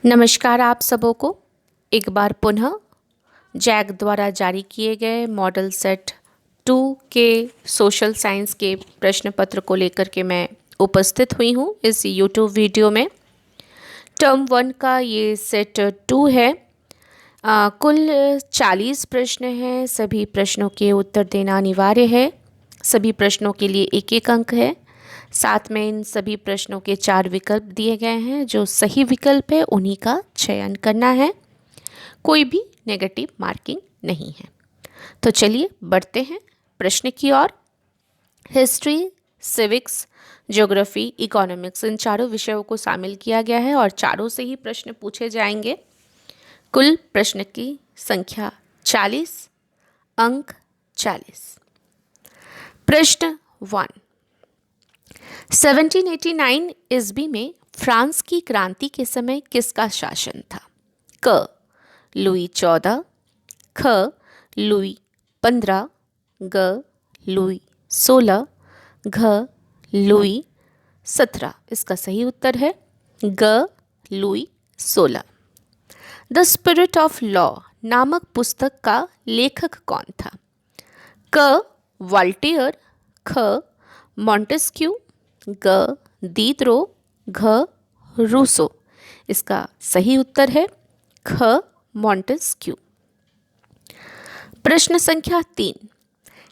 नमस्कार आप सबों को एक बार पुनः जैक द्वारा जारी किए गए मॉडल सेट 2 के सोशल साइंस के प्रश्न पत्र को लेकर के मैं उपस्थित हुई हूँ इस यूट्यूब वीडियो में। टर्म 1 का ये सेट 2 है। कुल 40 प्रश्न हैं। सभी प्रश्नों के उत्तर देना अनिवार्य है। सभी प्रश्नों के लिए एक एक अंक है। साथ में इन सभी प्रश्नों के 4 विकल्प दिए गए हैं। जो सही विकल्प है उन्हीं का चयन करना है। कोई भी नेगेटिव मार्किंग नहीं है। तो चलिए बढ़ते हैं प्रश्न की ओर। हिस्ट्री, सिविक्स, ज्योग्राफी, इकोनॉमिक्स इन चारों विषयों को शामिल किया गया है और चारों से ही प्रश्न पूछे जाएंगे। कुल प्रश्न की संख्या 40, अंक 40। प्रश्न 1, 1789 ईस्वी में फ्रांस की क्रांति के समय किसका शासन था? क. लुई 14, ख. लुई 15, ग. लुई 16, घ. लुई 17। इसका सही उत्तर है ग. Louis 16। The spirit of law नामक पुस्तक का लेखक कौन था? क. वॉल्टेयर, ख. मॉन्टेस्क्यू, ग. दीदरो, घ. रूसो। इसका सही उत्तर है ख. मॉन्टेस्क्यू। प्रश्न संख्या 3,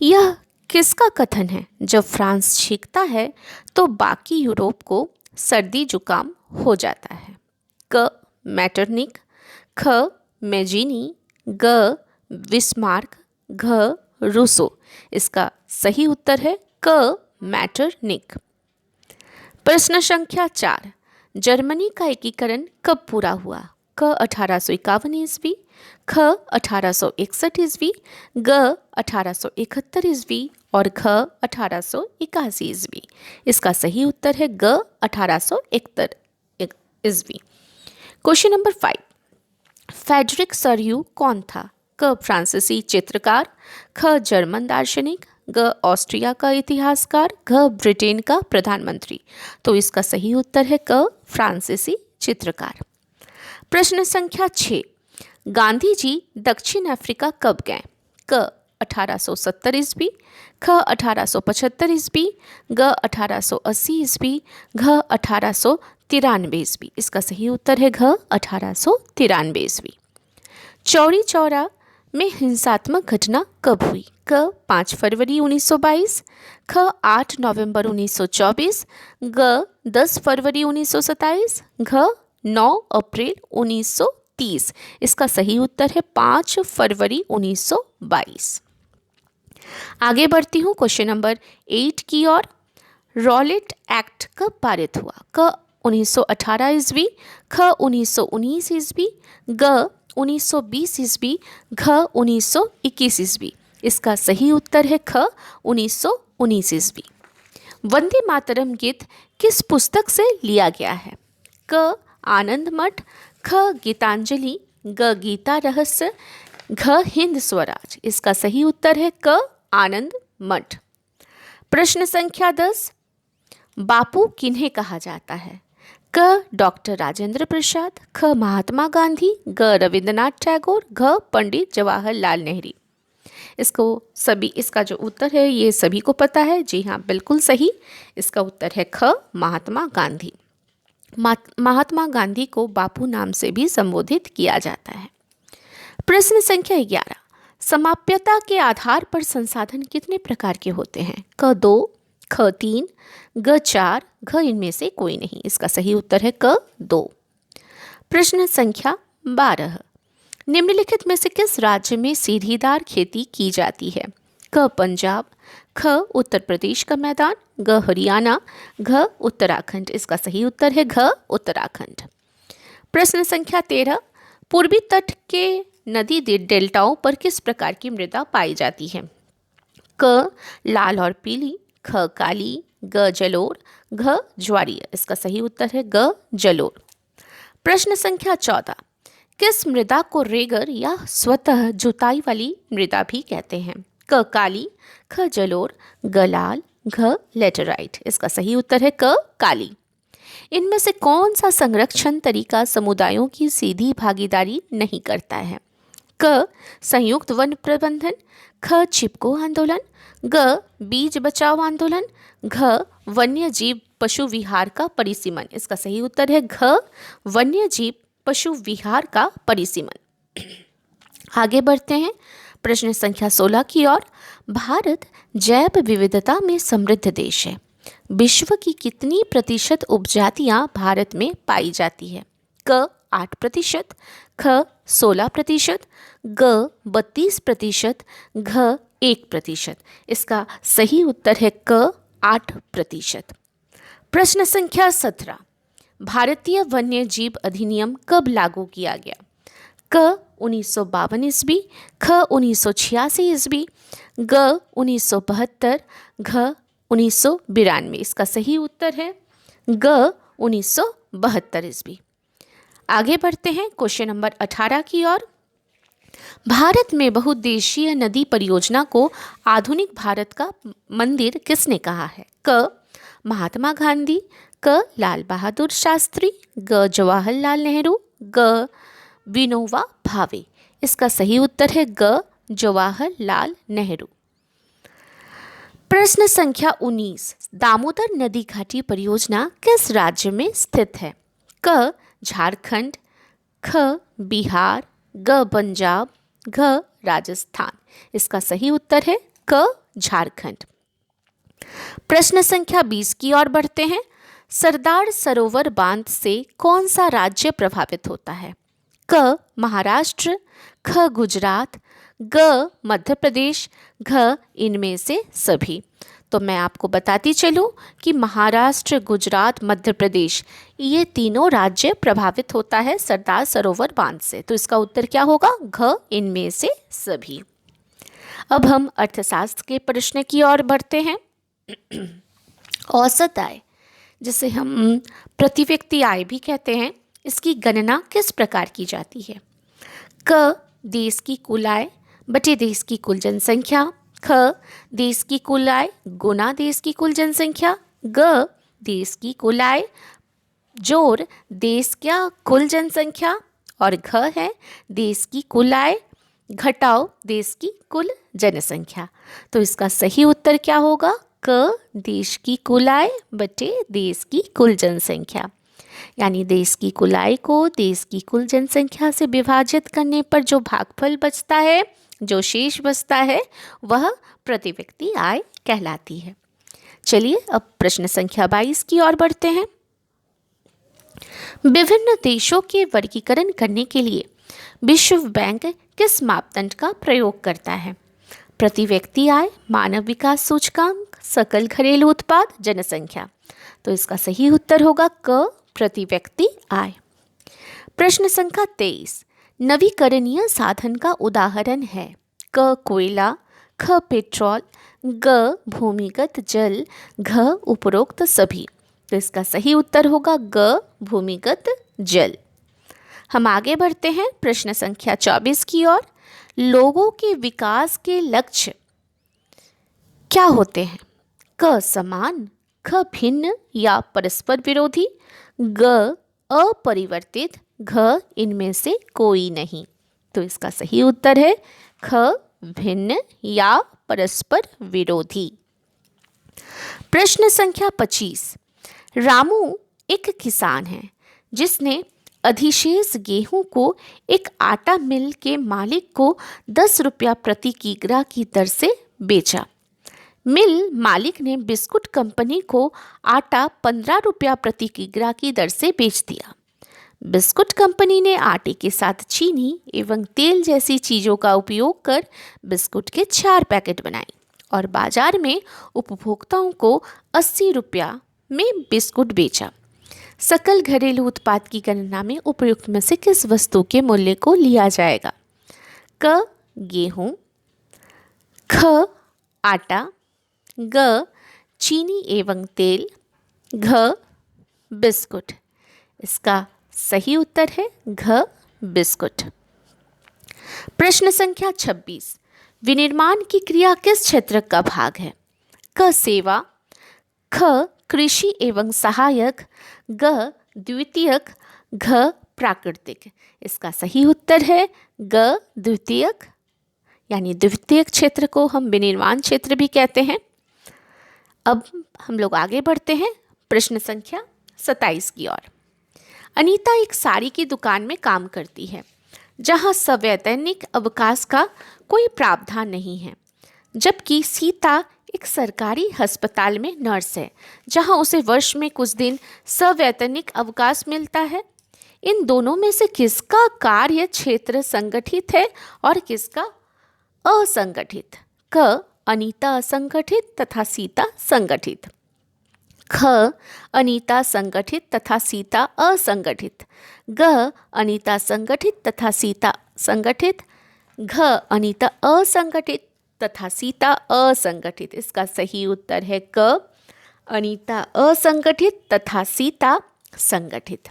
यह किसका कथन है? जब फ्रांस छींकता है तो बाकी यूरोप को सर्दी जुकाम हो जाता है। क. मैटरनिक, ख. मेजिनी, ग. विस्मार्क, घ. रूसो। इसका सही उत्तर है क. मैटरनिक। प्रश्न संख्या 4, जर्मनी का एकीकरण कब पूरा हुआ? क. 1851 ईस्वी, ख. 1861 ईस्वी, ग. 1871 ईस्वी और घ. 1881 ईस्वी। इसका सही उत्तर है ग. 1871 ईस्वी। क्वेश्चन नंबर 5, फ्रेडरिक सरयू कौन था? क. फ्रांसीसी चित्रकार, ख. जर्मन दार्शनिक, ग. ऑस्ट्रिया का इतिहासकार, घ. ब्रिटेन का प्रधानमंत्री। तो इसका सही उत्तर है क. फ्रांसीसी चित्रकार। प्रश्न संख्या 6, गांधी जी दक्षिण अफ्रीका कब गए? क. 1870 ईस्वी, ख. 1875 ईस्वी, ग. 1880 ईस्वी, घ. 1893 ईस्वी। इसका सही उत्तर है घ. 1893 ईस्वी। चौरी चौरा में हिंसात्मक घटना कब हुई? क. 5 फरवरी 1922, ख. 8 नवंबर 1924, ग. 10 फरवरी 1927, घ. 9 अप्रैल 1930। इसका सही उत्तर है 5 फरवरी 1922। आगे बढ़ती हूँ क्वेश्चन नंबर 8 की ओर। रॉलेट एक्ट कब पारित हुआ? क. 1918 ईस्वी, ख. 1919 ईस्वी, ग. 1920 ईस्वी, घ. 1921 ईस्वी। इसका सही उत्तर है ख. 1919 ईस्वी। वंदे मातरम गीत किस पुस्तक से लिया गया है? क. आनंद मठ, ख. गीतांजलि, ग. गीता रहस्य, घ. हिंद स्वराज। इसका सही उत्तर है क. आनंद मठ। प्रश्न संख्या 10, बापू किन्हें कहा जाता है? क. डॉक्टर राजेंद्र प्रसाद, ख. महात्मा गांधी, ग. रविंद्रनाथ टैगोर, घ. पंडित जवाहरलाल नेहरू। इसका जो उत्तर है ये सभी को पता है। जी हाँ, बिल्कुल सही। इसका उत्तर है ख. महात्मा गांधी। महात्मा गांधी को बापू नाम से भी संबोधित किया जाता है। प्रश्न संख्या 11, समाप्यता के आधार पर संसाधन कितने प्रकार के होते हैं? क. 2, ख. 3, ग. 4, घ. इनमें से कोई नहीं। इसका सही उत्तर है क. 2। प्रश्न संख्या 12, निम्नलिखित में से किस राज्य में सीढ़ीदार खेती की जाती है? क. पंजाब, ख. उत्तर प्रदेश का मैदान, ग. हरियाणा, घ. उत्तराखंड। इसका सही उत्तर है घ. उत्तराखंड। प्रश्न संख्या 13, पूर्वी तट के नदी डेल्टाओं पर किस प्रकार की मृदा पाई जाती है? क. लाल और पीली, ख. काली, ग. जलोढ़, घ. ज्वारीय। इसका सही उत्तर है ग. जलोढ़। प्रश्न संख्या 14, किस मृदा को रेगर या स्वतः जुताई वाली मृदा भी कहते हैं? क. काली, ख. जलोढ़, ग. लाल, घ. लेटेराइट। इसका सही उत्तर है क. काली। इनमें से कौन सा संरक्षण तरीका समुदायों की सीधी भागीदारी नहीं करता है? क संयुक्त वन प्रबंधन, ख चिपको आंदोलन, ग बीज बचाओ आंदोलन, घ वन्य जीव पशु विहार का परिसीमन। इसका सही उत्तर है घ वन्य जीव पशु विहार का परिसीमन। आगे बढ़ते हैं प्रश्न संख्या 16 की ओर। भारत जैव विविधता में समृद्ध देश है। विश्व की कितनी प्रतिशत उपजातियां भारत में पाई जाती है? क 8%, ख 16%, ग 32%, घ 1%। इसका सही उत्तर है क 8%। प्रश्न संख्या 17। भारतीय वन्य जीव अधिनियम कब लागू किया गया? क 1952 ईस्वी, ख 1986 ईस्वी, ग 1972, घ 1992। इसका सही उत्तर है ग 1972 ईस्वी। आगे बढ़ते हैं क्वेश्चन नंबर 18 की ओर। भारत में बहुउद्देशीय नदी परियोजना को आधुनिक भारत का मंदिर किसने कहा है? क महात्मा गांधी, क लाल बहादुर शास्त्री, ग जवाहरलाल नेहरू, ग विनोबा भावे। इसका सही उत्तर है ग जवाहरलाल नेहरू। प्रश्न संख्या 19। दामोदर नदी घाटी परियोजना किस राज्य में स्थित है? क झारखंड, ख बिहार, ग पंजाब, घ राजस्थान। इसका सही उत्तर है क झारखंड। प्रश्न संख्या 20 की ओर बढ़ते हैं। सरदार सरोवर बांध से कौन सा राज्य प्रभावित होता है? क महाराष्ट्र, ख गुजरात, ग मध्य प्रदेश, घ इनमें से सभी। तो मैं आपको बताती चलूं कि महाराष्ट्र, गुजरात, मध्य प्रदेश ये तीनों राज्य प्रभावित होता है सरदार सरोवर बांध से। तो इसका उत्तर क्या होगा? घ इनमें से सभी। अब हम अर्थशास्त्र के प्रश्न की ओर बढ़ते हैं। औसत आय, जिसे हम प्रति व्यक्ति आय भी कहते हैं, इसकी गणना किस प्रकार की जाती है? क देश की कुल आय बटे देश की कुल जनसंख्या, ख देश की कुल आय गुना देश की कुल जनसंख्या, ग देश की कुल आय जोड़ देश का कुल जनसंख्या, और घ है देश की कुल आय घटाओ देश की कुल जनसंख्या। तो इसका सही उत्तर क्या होगा? क देश की कुल आय बटे देश की कुल जनसंख्या। यानी देश की कुल आय को देश की कुल जनसंख्या से विभाजित करने पर जो भागफल बचता है, जो शेष बचता है, वह प्रति व्यक्ति आय कहलाती है। चलिए अब प्रश्न संख्या 22 की ओर बढ़ते हैं। विभिन्न देशों के वर्गीकरण करने के लिए विश्व बैंक किस मापदंड का प्रयोग करता है? प्रति व्यक्ति आय, मानव विकास सूचकांक, सकल घरेलू उत्पाद, जनसंख्या। तो इसका सही उत्तर होगा क प्रति व्यक्ति आय। प्रश्न संख्या 23। नवीकरणीय साधन का उदाहरण है? क कोयला, ख पेट्रोल, ग भूमिगत जल, घ उपरोक्त सभी। तो इसका सही उत्तर होगा ग भूमिगत जल। हम आगे बढ़ते हैं प्रश्न संख्या 24 की ओर। लोगों के विकास के लक्ष्य क्या होते हैं? क समान, ख भिन्न या परस्पर विरोधी, ग अपरिवर्तित, घ इनमें से कोई नहीं। तो इसका सही उत्तर है ख भिन्न या परस्पर विरोधी। प्रश्न संख्या 25। रामू एक किसान है जिसने अधिशेष गेहूं को एक आटा मिल के मालिक को 10 रुपया प्रति किग्रा की दर से बेचा। मिल मालिक ने बिस्कुट कंपनी को आटा 15 रुपया प्रति किग्रा की दर से बेच दिया। बिस्कुट कंपनी ने आटे के साथ चीनी एवं तेल जैसी चीज़ों का उपयोग कर बिस्कुट के 4 पैकेट बनाए और बाजार में उपभोक्ताओं को 80 रुपया में बिस्कुट बेचा। सकल घरेलू उत्पाद की गणना में उपयुक्त में से किस वस्तु के मूल्य को लिया जाएगा? क गेहूँ, ख आटा, ग चीनी एवं तेल, घ बिस्कुट। इसका सही उत्तर है घ बिस्कुट। प्रश्न संख्या 26। विनिर्माण की क्रिया किस क्षेत्र का भाग है? क सेवा, ख कृषि एवं सहायक, ग द्वितीयक, घ प्राकृतिक। इसका सही उत्तर है ग द्वितीयक, यानी द्वितीयक क्षेत्र को हम विनिर्माण क्षेत्र भी कहते हैं। अब हम लोग आगे बढ़ते हैं प्रश्न संख्या 27 की ओर। अनीता एक साड़ी की दुकान में काम करती है जहां सवैतनिक अवकाश का कोई प्रावधान नहीं है, जबकि सीता एक सरकारी अस्पताल में नर्स है जहां उसे वर्ष में कुछ दिन सवैतनिक अवकाश मिलता है। इन दोनों में से किसका कार्य क्षेत्र संगठित है और किसका असंगठित? क अनीता असंगठित तथा सीता संगठित, ख अनीता संगठित तथा सीता असंगठित, ग अनीता संगठित तथा सीता संगठित, घ अनीता असंगठित तथा सीता असंगठित। इसका सही उत्तर है क अनीता असंगठित तथा सीता संगठित।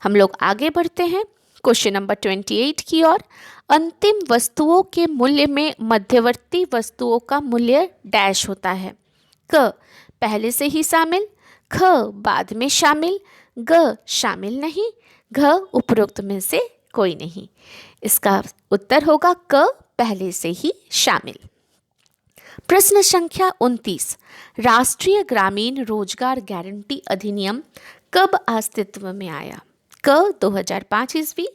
हम लोग आगे बढ़ते हैं क्वेश्चन नंबर 28 की ओर। अंतिम वस्तुओं के मूल्य में मध्यवर्ती वस्तुओं का मूल्य डैश होता है। क पहले से ही शामिल, ख बाद में शामिल, ग शामिल नहीं, घ उपरोक्त में से कोई नहीं। इसका उत्तर होगा क पहले से ही शामिल। प्रश्न संख्या 29। राष्ट्रीय ग्रामीण रोजगार गारंटी अधिनियम कब अस्तित्व में आया? क 2005 ईस्वी,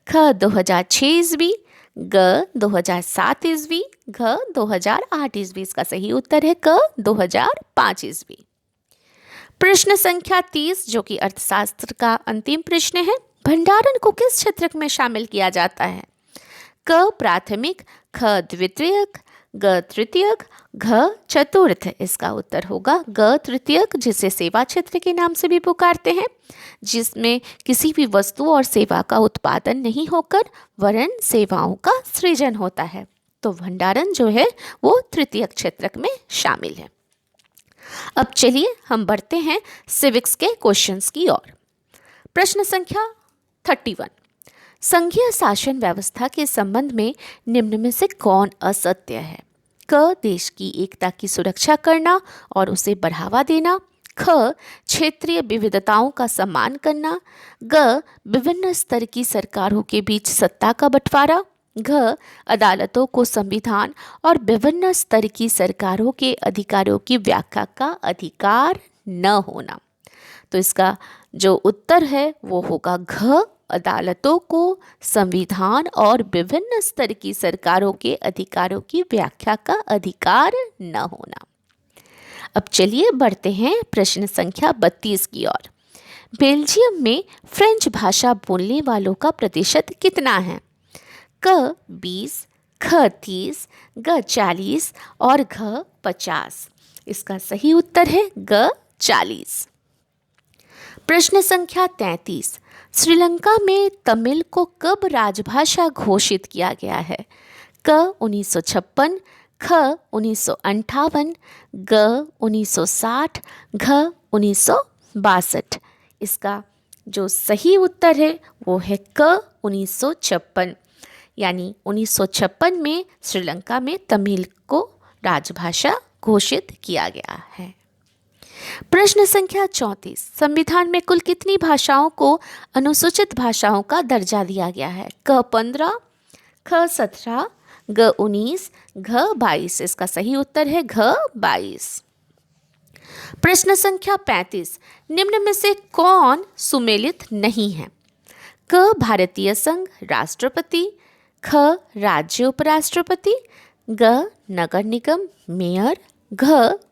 ख 2006 ईस्वी, ग 2007 ईस्वी, घ 2008 ईस्वी। इसका सही उत्तर है क 2005 ईस्वी। प्रश्न संख्या 30 जो कि अर्थशास्त्र का अंतिम प्रश्न है। भंडारण को किस क्षेत्र में शामिल किया जाता है? क प्राथमिक, ख द्वितीयक, ग तृतीयक, घ चतुर्थ। इसका उत्तर होगा ग तृतीयक, जिसे सेवा क्षेत्र के नाम से भी पुकारते हैं, जिसमें किसी भी वस्तु और सेवा का उत्पादन नहीं होकर वरन सेवाओं का सृजन होता है। तो भंडारण जो है वो तृतीयक क्षेत्र में शामिल है। अब चलिए हम बढ़ते हैं सिविक्स के क्वेश्चंस की ओर। प्रश्न संख्या 31। संघीय शासन व्यवस्था के संबंध में निम्न में से कौन असत्य है? क देश की एकता की सुरक्षा करना और उसे बढ़ावा देना, ख क्षेत्रीय विविधताओं का सम्मान करना, ग विभिन्न स्तर की सरकारों के बीच सत्ता का बंटवारा, घ अदालतों को संविधान और विभिन्न स्तर की सरकारों के अधिकारों की व्याख्या का अधिकार न होना। तो इसका जो उत्तर है वो होगा घ अदालतों को संविधान और विभिन्न स्तर की सरकारों के अधिकारों की व्याख्या का अधिकार न होना। अब चलिए बढ़ते हैं प्रश्न संख्या 32 की ओर। बेल्जियम में फ्रेंच भाषा बोलने वालों का प्रतिशत कितना है? क 20, ख 30, ग 40 और घ 50। इसका सही उत्तर है ग 40। प्रश्न संख्या 33। श्रीलंका में तमिल को कब राजभाषा घोषित किया गया है? क 1956, ख 1958, ग 1960, घ 1962। इसका जो सही उत्तर है वो है क 1956, यानी 1956 में श्रीलंका में तमिल को राजभाषा घोषित किया गया है। प्रश्न संख्या 34। संविधान में कुल कितनी भाषाओं को अनुसूचित भाषाओं का दर्जा दिया गया है? क 15, ख 17, ग 19, घ 22। इसका सही उत्तर है घ 22। प्रश्न संख्या 35। निम्न में से कौन सुमेलित नहीं है? क भारतीय संघ राष्ट्रपति, ख राज्य उपराष्ट्रपति, ग नगर निगम मेयर, घ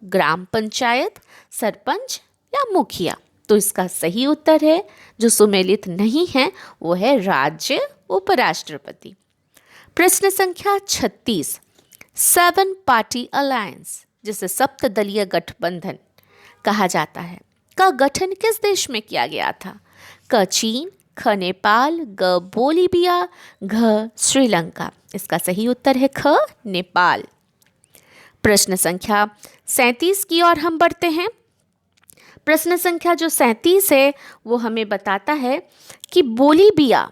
ग्राम पंचायत सरपंच या मुखिया। तो इसका सही उत्तर है जो सुमेलित नहीं है वो है राज्य उपराष्ट्रपति। प्रश्न संख्या 36। 7 पार्टी अलायंस जिसे सप्तदलीय गठबंधन कहा जाता है का गठन किस देश में किया गया था? क चीन, ख नेपाल, ग बोलीविया, घ श्रीलंका। इसका सही उत्तर है ख नेपाल। प्रश्न संख्या 37 की ओर हम बढ़ते हैं। प्रश्न संख्या जो 37 है वो हमें बताता है कि बोलीविया,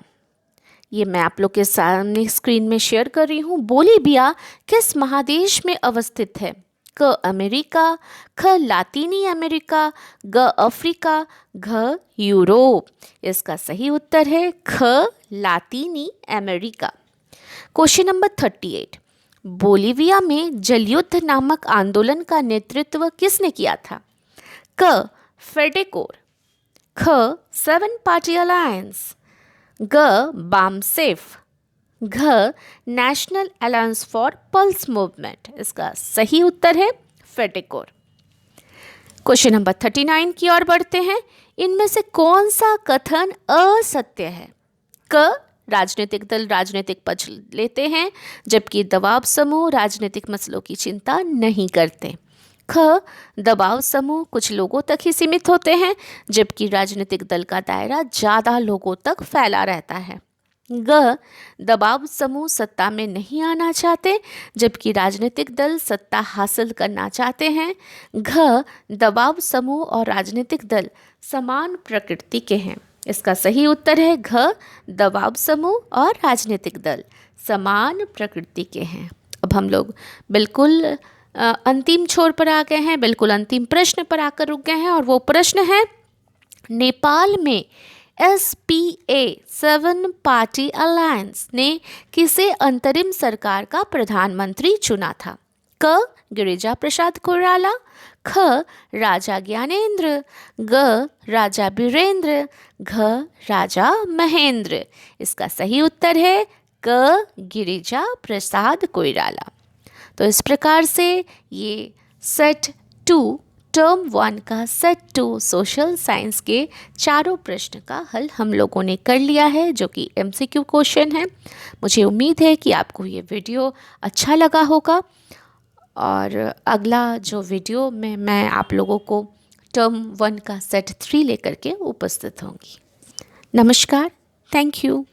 ये मैं आप लोग के सामने स्क्रीन में शेयर कर रही हूँ, बोलीविया किस महादेश में अवस्थित है? क अमेरिका, ख लातीनी अमेरिका, ग अफ्रीका, घ यूरोप। इसका सही उत्तर है ख लातीनी अमेरिका। क्वेश्चन नंबर 38, बोलीविया में जलयुद्ध नामक आंदोलन का नेतृत्व किसने किया था? क फेडेकोर, ख सेवन पार्टी अलायंस, ग बामसेफ, घ national alliance for pulse movement. इसका सही उत्तर है फेडेकोर। क्वेश्चन नंबर 39 की ओर बढ़ते हैं। इनमें से कौन सा कथन असत्य है? क राजनीतिक दल राजनीतिक पक्ष लेते हैं जबकि दबाव समूह राजनीतिक मसलों की चिंता नहीं करते। ख दबाव समूह कुछ लोगों तक ही सीमित होते हैं जबकि राजनीतिक दल का दायरा ज़्यादा लोगों तक फैला रहता है। ग दबाव समूह सत्ता में नहीं आना चाहते जबकि राजनीतिक दल सत्ता हासिल करना चाहते हैं। घ दबाव समूह और राजनीतिक दल समान प्रकृति के हैं। इसका सही उत्तर है घ दबाव समूह और राजनीतिक दल समान प्रकृति के हैं। अब हम लोग बिल्कुल अंतिम छोर पर आ गए हैं, बिल्कुल अंतिम प्रश्न पर आकर रुक गए हैं और वो प्रश्न है, नेपाल में SPA 7 पार्टी अलायंस ने किसे अंतरिम सरकार का प्रधानमंत्री चुना था? क गिरिजा प्रसाद कोइराला, ख राजा ज्ञानेंद्र, ग राजा बीरेंद्र, घ राजा महेंद्र। इसका सही उत्तर है क गिरिजा प्रसाद कोइराला। तो इस प्रकार से ये सेट 2 टर्म 1 का सेट 2 सोशल साइंस के चारों प्रश्न का हल हम लोगों ने कर लिया है, जो कि MCQ क्वेश्चन है। मुझे उम्मीद है कि आपको ये वीडियो अच्छा लगा होगा और अगला जो वीडियो में मैं आप लोगों को टर्म 1 का सेट 3 लेकर के उपस्थित होंगी। नमस्कार, थैंक यू।